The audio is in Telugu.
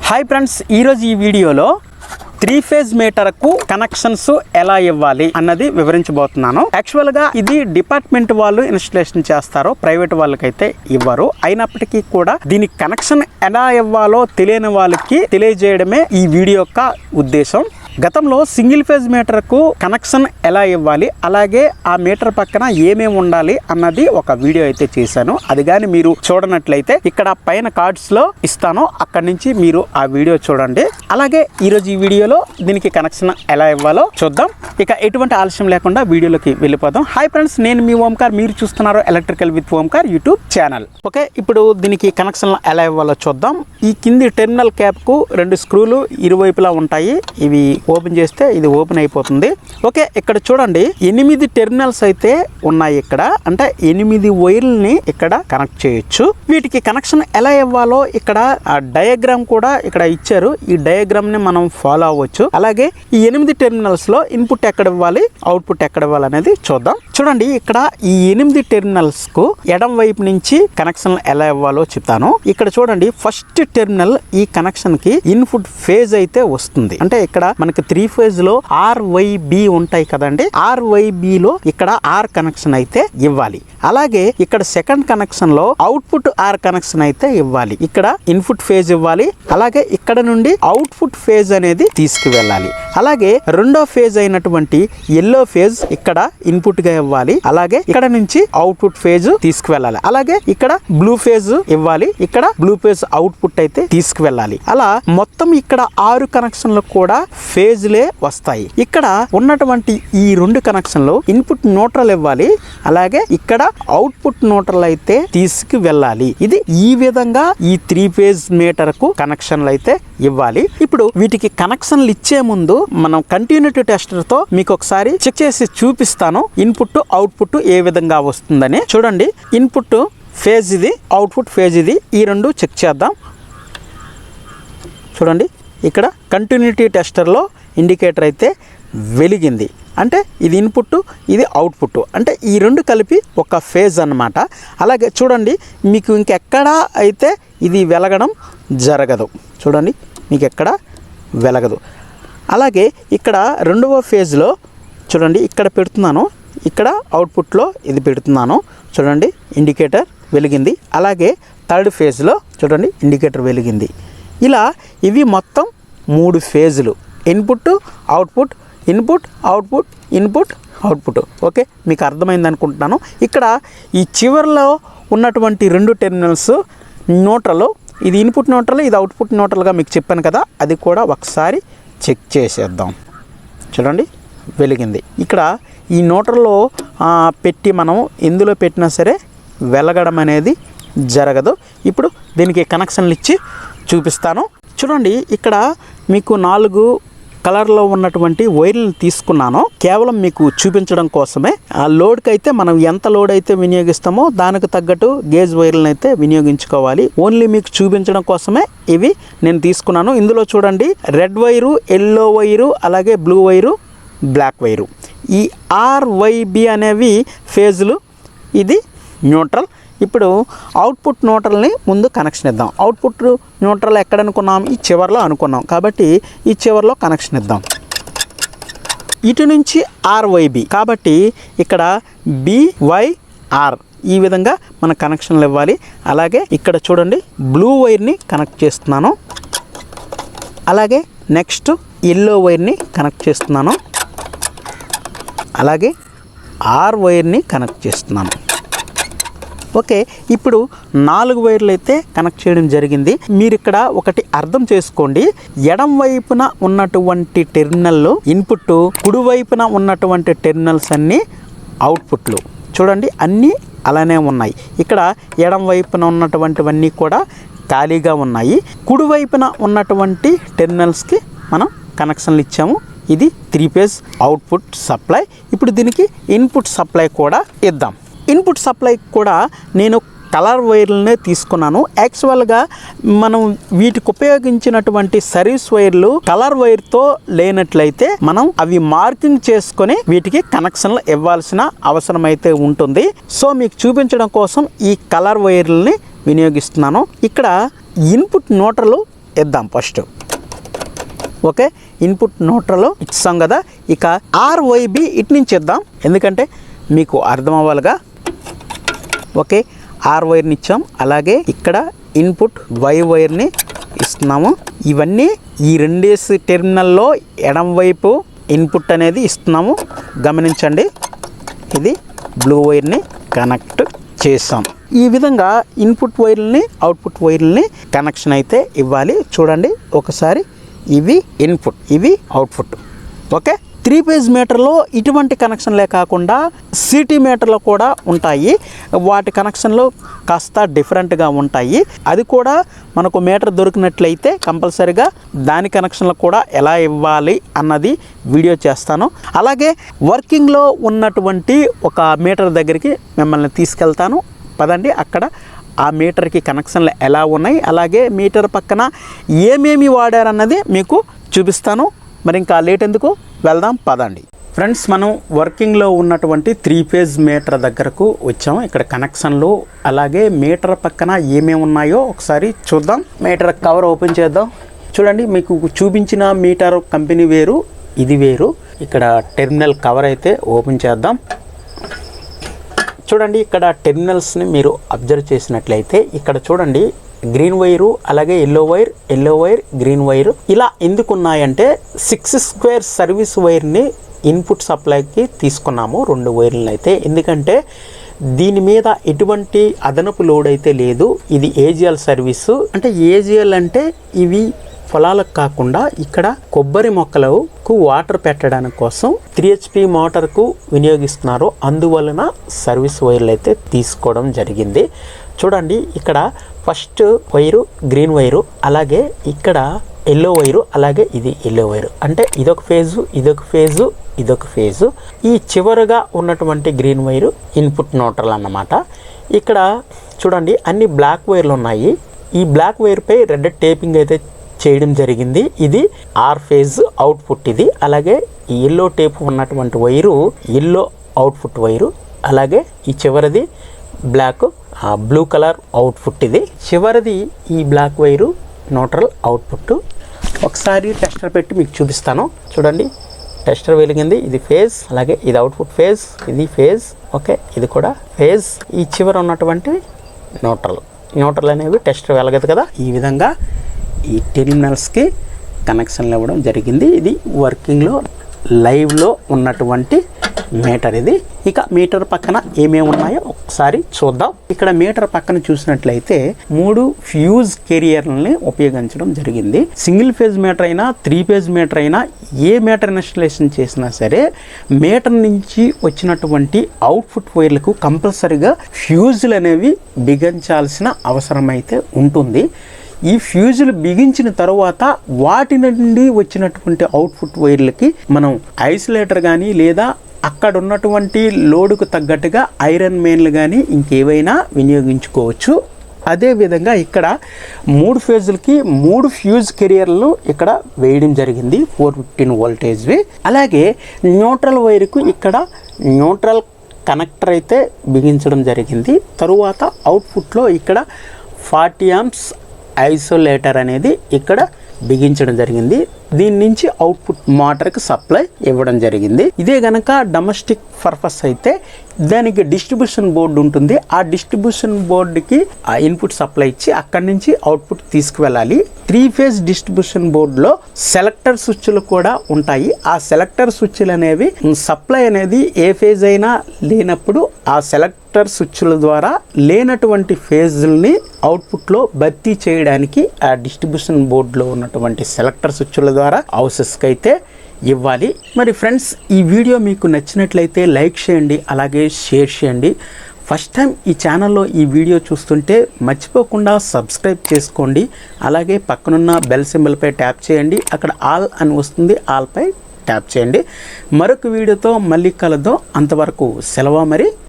హాయ్ ఫ్రెండ్స్, ఈరోజు ఈ వీడియోలో 3 ఫేజ్ మీటర్కు కనెక్షన్స్ ఎలా ఇవ్వాలి అన్నది వివరించబోతున్నాను. యాక్చువల్గా ఇది డిపార్ట్మెంట్ వాళ్ళు ఇన్స్టలేషన్ చేస్తారో, ప్రైవేట్ వాళ్ళకైతే ఇవ్వరు. అయినప్పటికీ కూడా దీనికి కనెక్షన్ ఎలా ఇవ్వాలో తెలియని వాళ్ళకి తెలియజేయడమే ఈ వీడియో యొక్క ఉద్దేశం. గతంలో సింగిల్ ఫేజ్ మీటర్కు కనెక్షన్ ఎలా ఇవ్వాలి, అలాగే ఆ మీటర్ పక్కన ఏమేమి ఉండాలి అన్నది ఒక వీడియో అయితే చేశాను. అది కానీ మీరు చూడనట్లయితే ఇక్కడ పైన కార్డ్స్ లో ఇస్తాను, అక్కడి నుంచి మీరు ఆ వీడియో చూడండి. అలాగే ఈరోజు ఈ వీడియోలో దీనికి కనెక్షన్ ఎలా ఇవ్వాలో చూద్దాం. ఇక ఎటువంటి ఆలస్యం లేకుండా వీడియోలోకి వెళ్ళిపోదాం. హాయ్ ఫ్రెండ్స్, నేను మీ ఓంకార్, మీరు చూస్తున్నారు electrical with Omkar YouTube channel. Okay, ఇప్పుడు దీనికి కనెక్షన్ ఎలా ఇవ్వాలో చూద్దాం. ఈ కింది టెర్మినల్ క్యాప్ కు 2 స్క్రూలు ఇరువైపులా ఉంటాయి. ఇవి ఓపెన్ చేస్తే ఇది ఓపెన్ అయిపోతుంది. ఓకే, ఇక్కడ చూడండి 8 టెర్మినల్స్ అయితే ఉన్నాయి. ఇక్కడ అంటే 8 వైర్లని ఇక్కడ కనెక్ట్ చేయొచ్చు. వీటికి కనెక్షన్ ఎలా ఇవ్వాలో ఇక్కడ డయాగ్రామ్ కూడా ఇక్కడ ఇచ్చారు. ఈ డయాగ్రామ్ ని మనం ఫాలో అవ్వచ్చు. అలాగే ఈ 8 టెర్మినల్స్ లో ఇన్పుట్ ఎక్కడ ఇవ్వాలి, అవుట్పుట్ ఎక్కడ ఇవ్వాలి అనేది చూద్దాం. చూడండి, ఇక్కడ ఈ 8 టెర్మినల్స్ కు ఎడం వైపు నుంచి కనెక్షన్ ఎలా ఇవ్వాలో చెప్తాను. ఇక్కడ చూడండి, ఫస్ట్ టెర్మినల్ ఈ కనెక్షన్ కి ఇన్పుట్ ఫేజ్ అయితే వస్తుంది. అంటే ఇక్కడ మనకి 3 ఫేజ్ లో RYB ఉంటాయి కదండి. RYB లో ఇక్కడ R కనెక్షన్ అయితే ఇవ్వాలి. అలాగే ఇక్కడ సెకండ్ కనెక్షన్ లో అవుట్పుట్ R కనెక్షన్ అయితే ఇవ్వాలి. ఇక్కడ ఇన్పుట్ ఫేజ్ ఇవ్వాలి. అలాగే ఇక్కడ నుండి అవుట్పుట్ ఫేజ్ అనేది తీసుకువెళ్ళాలి. అలాగే రెండో ఫేజ్ అయినటువంటి ఎల్లో ఫేజ్ ఇక్కడ ఇన్పుట్ గా ఇవ్వాలి. అలాగే ఇక్కడ నుంచి అవుట్పుట్ ఫేజ్ తీసుకువెళ్ళాలి. అలాగే ఇక్కడ బ్లూ ఫేజ్ ఇవ్వాలి. ఇక్కడ బ్లూ ఫేజ్ అవుట్పుట్ అయితే తీసుకువెళ్ళాలి. అలా మొత్తం ఇక్కడ 6 కనెక్షన్లు కూడా ఫేజ్లే వస్తాయి. ఇక్కడ ఉన్నటువంటి ఈ 2 కనెక్షన్లు ఇన్పుట్ న్యూట్రల్ ఇవ్వాలి. అలాగే ఇక్కడ అవుట్పుట్ న్యూట్రల్ అయితే తీసుకువెళ్ళాలి. ఇది ఈ విధంగా ఈ 3 ఫేజ్ మీటర్ కు కనెక్షన్లు అయితే ఇవ్వాలి. ఇప్పుడు వీటికి కనెక్షన్లు ఇచ్చే ముందు మనం కంటిన్యూటీ టెస్టర్ తో మీకు ఒకసారి చెక్ చేసి చూపిస్తాను. ఇన్పుట్ అవుట్పుట్ ఏ విధంగా వస్తుందని చూడండి. ఇన్పుట్ ఫేజ్ ఇది, అవుట్పుట్ ఫేజ్ ఇది. ఈ 2 చెక్ చేద్దాం. చూడండి, ఇక్కడ కంటిన్యూటీ టెస్టర్లో ఇండికేటర్ అయితే వెలిగింది. అంటే ఇది ఇన్పుట్, ఇది అవుట్పుట్. అంటే ఈ 2 కలిపి ఒక ఫేజ్ అన్నమాట. అలాగే చూడండి, మీకు ఇంకెక్కడా అయితే ఇది వెలగడం జరగదు. చూడండి, మీకు ఎక్కడ వెలగదు. అలాగే ఇక్కడ రెండవ ఫేజ్లో చూడండి, ఇక్కడ పెడుతున్నాను, ఇక్కడ అవుట్పుట్లో ఇది పెడుతున్నాను. చూడండి, ఇండికేటర్ వెలిగింది. అలాగే థర్డ్ ఫేజ్లో చూడండి, ఇండికేటర్ వెలిగింది. ఇలా ఇవి మొత్తం 3 ఫేజులు. Input, output, input, output, input, output. Okay, మీకు అర్థమైంది అనుకుంటున్నాను. ఇక్కడ ఈ చివరిలో ఉన్నటువంటి 2 టెర్మినల్స్ న్యూట్రల్, ఇది ఇన్పుట్ న్యూట్రల్, ఇది అవుట్పుట్ న్యూట్రల్గా మీకు చెప్పాను కదా, అది కూడా ఒకసారి చెక్ చేసేద్దాం. చూడండి, వెలిగింది. ఇక్కడ ఈ న్యూట్రల్లో పెట్టి మనం ఎందులో పెట్టినా సరే వెలగడం అనేది జరగదు. ఇప్పుడు దీనికి కనెక్షన్లు ఇచ్చి చూపిస్తాను. చూడండి, ఇక్కడ మీకు 4 కలర్లో ఉన్నటువంటి వైర్లను తీసుకున్నాను, కేవలం మీకు చూపించడం కోసమే. ఆ లోడ్కి అయితే మనం ఎంత లోడ్ అయితే వినియోగిస్తామో దానికి తగ్గట్టు గేజ్ వైర్లను అయితే వినియోగించుకోవాలి. ఓన్లీ మీకు చూపించడం కోసమే ఇవి నేను తీసుకున్నాను. ఇందులో చూడండి, రెడ్ వైరు, ఎల్లో వైరు, అలాగే బ్లూ వైరు, బ్లాక్ వైరు. ఈ RYB అనేవి ఫేజులు, ఇది న్యూట్రల్. ఇప్పుడు అవుట్పుట్ న్యూట్రల్ని ముందు కనెక్షన్ ఇద్దాం. అవుట్పుట్ న్యూట్రల్ ఎక్కడ అనుకున్నాం? ఈ చివర్లో అనుకున్నాం కాబట్టి ఈ చివర్లో కనెక్షన్ ఇద్దాం. ఇటు నుంచి RYB కాబట్టి ఇక్కడ BYR ఈ విధంగా మన కనెక్షన్లు ఇవ్వాలి. అలాగే ఇక్కడ చూడండి, బ్లూ వైర్ని కనెక్ట్ చేస్తున్నాను. అలాగే నెక్స్ట్ ఎల్లో వైర్ని కనెక్ట్ చేస్తున్నాను. అలాగే R వైర్ని కనెక్ట్ చేస్తున్నాను. ఓకే, ఇప్పుడు 4 వైర్లు అయితే కనెక్ట్ చేయడం జరిగింది. మీరు ఇక్కడ ఒకటి అర్థం చేసుకోండి. ఎడం వైపున ఉన్నటువంటి టెర్మినల్ ఇన్పుట్, కుడి వైపున ఉన్నటువంటి టెర్మినల్స్ అన్నీ అవుట్పుట్లు. చూడండి, అన్నీ అలానే ఉన్నాయి. ఇక్కడ ఎడం వైపున ఉన్నటువంటివన్నీ కూడా ఖాళీగా ఉన్నాయి. కుడి వైపున ఉన్నటువంటి టెర్మినల్స్కి మనం కనెక్షన్లు ఇచ్చాము. ఇది 3 ఫేజ్ అవుట్పుట్ సప్లై. ఇప్పుడు దీనికి ఇన్పుట్ సప్లై కూడా ఇద్దాం. ఇన్పుట్ సప్లై కూడా నేను కలర్ వైర్లనే తీసుకున్నాను. యాక్చువల్గా మనం వీటికి ఉపయోగించినటువంటి సర్వీస్ వైర్లు కలర్ వైర్తో లేనట్లయితే మనం అవి మార్కింగ్ చేసుకొని వీటికి కనెక్షన్లు ఇవ్వాల్సిన అవసరం అయితే ఉంటుంది. సో మీకు చూపించడం కోసం ఈ కలర్ వైర్లని వినియోగిస్తున్నాను. ఇక్కడ ఇన్పుట్ న్యూట్రల్ ఇద్దాం ఫస్ట్. ఓకే, ఇన్పుట్ న్యూట్రల్ ఇచ్చాం కదా, ఇక RYB ఇటు నుంచి ఇద్దాం, ఎందుకంటే మీకు అర్థం అవ్వాలిగా. ఓకే, R వైర్ని ఇచ్చాం, అలాగే ఇక్కడ ఇన్పుట్ Y వైర్ని ఇస్తున్నాము. ఇవన్నీ ఈ రెండేసి టెర్మినల్లో ఎడం వైపు ఇన్పుట్ అనేది ఇస్తున్నాము. గమనించండి, ఇది బ్లూ వైర్ని కనెక్ట్ చేసాం. ఈ విధంగా ఇన్పుట్ వైర్లని అవుట్పుట్ వైర్లని కనెక్షన్ అయితే ఇవ్వాలి. చూడండి ఒకసారి, ఇవి ఇన్పుట్, ఇవి అవుట్పుట్. ఓకే, 3 ఫేజ్ మీటర్లో ఇటువంటి కనెక్షన్లే కాకుండా సిటీ మీటర్లో కూడా ఉంటాయి. వాటి కనెక్షన్లు కాస్త డిఫరెంట్గా ఉంటాయి. అది కూడా మనకు మీటర్ దొరికినట్లయితే కంపల్సరీగా దాని కనెక్షన్లు కూడా ఎలా ఇవ్వాలి అన్నది వీడియో చేస్తాను. అలాగే వర్కింగ్లో ఉన్నటువంటి ఒక మీటర్ దగ్గరికి మిమ్మల్ని తీసుకెళ్తాను. పదండి, అక్కడ ఆ మీటర్కి కనెక్షన్లు ఎలా ఉన్నాయి, అలాగే మీటర్ పక్కన ఏమేమి వాడారన్నది మీకు చూపిస్తాను. మరి ఇంకా లేట్ ఎందుకు, వెళ్దాం పదండి. ఫ్రెండ్స్, మనం వర్కింగ్లో ఉన్నటువంటి 3 ఫేజ్ మీటర్ దగ్గరకు వచ్చాము. ఇక్కడ కనెక్షన్లు అలాగే మీటర్ పక్కన ఏమేమి ఉన్నాయో ఒకసారి చూద్దాం. మీటర్ కవర్ ఓపెన్ చేద్దాం. చూడండి, మీకు చూపించిన మీటర్ కంపెనీ వేరు, ఇది వేరు. ఇక్కడ టెర్మినల్ కవర్ అయితే ఓపెన్ చేద్దాం. చూడండి, ఇక్కడ టెర్మినల్స్ని మీరు అబ్జర్వ్ చేసినట్లయితే ఇక్కడ చూడండి, గ్రీన్ వైరు అలాగే ఎల్లో వైర్ గ్రీన్ వైరు ఇలా ఎందుకు ఉన్నాయంటే 6 స్క్వేర్ సర్వీస్ వైర్ని ఇన్పుట్ సప్లైకి తీసుకున్నాము, 2 వైర్లను అయితే. ఎందుకంటే దీని మీద ఎటువంటి అదనపు లోడ్ అయితే లేదు. ఇది ఏజిఎల్ సర్వీసు. అంటే ఏజిఎల్ అంటే ఇవి పొలాలకు కాకుండా ఇక్కడ కొబ్బరి మొక్కలకు వాటర్ పెట్టడానికి కోసం 3 HP మోటార్కు వినియోగిస్తున్నారు. అందువలన సర్వీస్ వైర్లు అయితే తీసుకోవడం జరిగింది. చూడండి, ఇక్కడ ఫస్ట్ వైరు గ్రీన్ వైరు, అలాగే ఇక్కడ ఎల్లో వైరు, అలాగే ఇది ఎల్లో వైరు. అంటే ఇదొక ఫేజు, ఇదొక ఫేజు, ఇదొక ఫేజు. ఈ చివరగా ఉన్నటువంటి గ్రీన్ వైరు ఇన్పుట్ న్యూట్రల్ అన్నమాట. ఇక్కడ చూడండి, అన్ని బ్లాక్ వైర్లు ఉన్నాయి. ఈ బ్లాక్ వైర్పై రెడ్ టేపింగ్ అయితే చేయడం జరిగింది. ఇది R ఫేజ్ అవుట్పుట్ ఇది. అలాగే ఈ ఎల్లో టేప్ ఉన్నటువంటి వైరు ఎల్లో అవుట్పుట్ వైరు, అలాగే ఈ చివరిది బ్లాక్ బ్లూ కలర్ అవుట్పుట్. ఇది చివరిది ఈ బ్లాక్ వైరు న్యూట్రల్ అవుట్పుట్. ఒకసారి టెస్టర్ పెట్టి మీకు చూపిస్తాను. చూడండి, టెస్టర్ వెలిగింది. ఇది ఫేజ్, అలాగే ఇది అవుట్పుట్ ఫేజ్, ఇది ఫేజ్. ఓకే, ఇది కూడా ఫేజ్. ఈ చివర ఉన్నటువంటి న్యూట్రల్ అనేవి టెస్టర్ వెలగదు కదా. ఈ విధంగా ఈ టెర్మినల్స్కి కనెక్షన్లు ఇవ్వడం జరిగింది. ఇది వర్కింగ్లో లైవ్లో ఉన్నటువంటి మీటర్ ఇది. ఇక మీటర్ పక్కన ఏమేమి ఉన్నాయో ఒకసారి చూద్దాం. ఇక్కడ మీటర్ పక్కన చూసినట్లయితే 3 ఫ్యూజ్ కెరియర్లని ఉపయోగించడం జరిగింది. సింగిల్ ఫేజ్ మీటర్ అయినా 3 ఫేజ్ మీటర్ అయినా ఏ మీటర్ ఇన్స్టలేషన్ చేసినా సరే మీటర్ నుంచి వచ్చినటువంటి అవుట్పుట్ వైర్లకు కంపల్సరీగా ఫ్యూజులు అనేవి బిగించాల్సిన అవసరం అయితే ఉంటుంది. ఈ ఫ్యూజులు బిగించిన తర్వాత వాటి నుండి వచ్చినటువంటి అవుట్పుట్ వైర్లకి మనం ఐసోలేటర్ కానీ లేదా అక్కడ ఉన్నటువంటి లోడుకు తగ్గట్టుగా ఐరన్ మెయిన్లు కానీ ఇంకేవైనా వినియోగించుకోవచ్చు. అదేవిధంగా ఇక్కడ 3 ఫేజులకి 3 ఫ్యూజ్ కెరియర్లు ఇక్కడ వేయడం జరిగింది, 415 వోల్టేజ్వి. అలాగే న్యూట్రల్ వైర్కు ఇక్కడ న్యూట్రల్ కనెక్టర్ అయితే బిగించడం జరిగింది. తరువాత అవుట్పుట్లో ఇక్కడ 40 ఆంప్స్ ఐసోలేటర్ అనేది ఇక్కడ బిగించడం జరిగింది. దీని నుంచి అవుట్పుట్ మోటార్కి సప్లై ఇవ్వడం జరిగింది. ఇదే గనక డొమెస్టిక్ పర్పస్ అయితే దానికి డిస్ట్రిబ్యూషన్ బోర్డు ఉంటుంది. ఆ డిస్ట్రిబ్యూషన్ బోర్డుకి ఆ ఇన్పుట్ సప్లై ఇచ్చి అక్కడి నుంచి అవుట్పుట్ తీసుకువెళ్ళాలి. 3 ఫేజ్ డిస్ట్రిబ్యూషన్ బోర్డులో సెలెక్టర్ స్విచ్లు కూడా ఉంటాయి. ఆ సెలెక్టర్ స్విచ్లు అనేవి సప్లై అనేది ఏ ఫేజ్ అయినా లేనప్పుడు ఆ సెలెక్టర్ స్విచ్ల ద్వారా లేనటువంటి ఫేజ్ని అవుట్పుట్లో భర్తీ చేయడానికి ఆ డిస్ట్రిబ్యూషన్ బోర్డులో ఉన్నటువంటి సెలెక్టర్ స్విచ్ల ద్వారా హౌసెస్కి అయితే ఇవ్వాలి. మరి ఫ్రెండ్స్, ఈ వీడియో మీకు నచ్చినట్లయితే లైక్ చేయండి, అలాగే షేర్ చేయండి. ఫస్ట్ టైం ఈ ఛానల్లో ఈ వీడియో చూస్తుంటే మర్చిపోకుండా సబ్స్క్రైబ్ చేసుకోండి. అలాగే పక్కనున్న బెల్ సింబల్పై ట్యాప్ చేయండి. అక్కడ ఆల్ అని వస్తుంది, ఆల్పై ట్యాప్ చేయండి. మరొక వీడియోతో మళ్ళీ కలుద్దాం. అంతవరకు సెలవు మరి.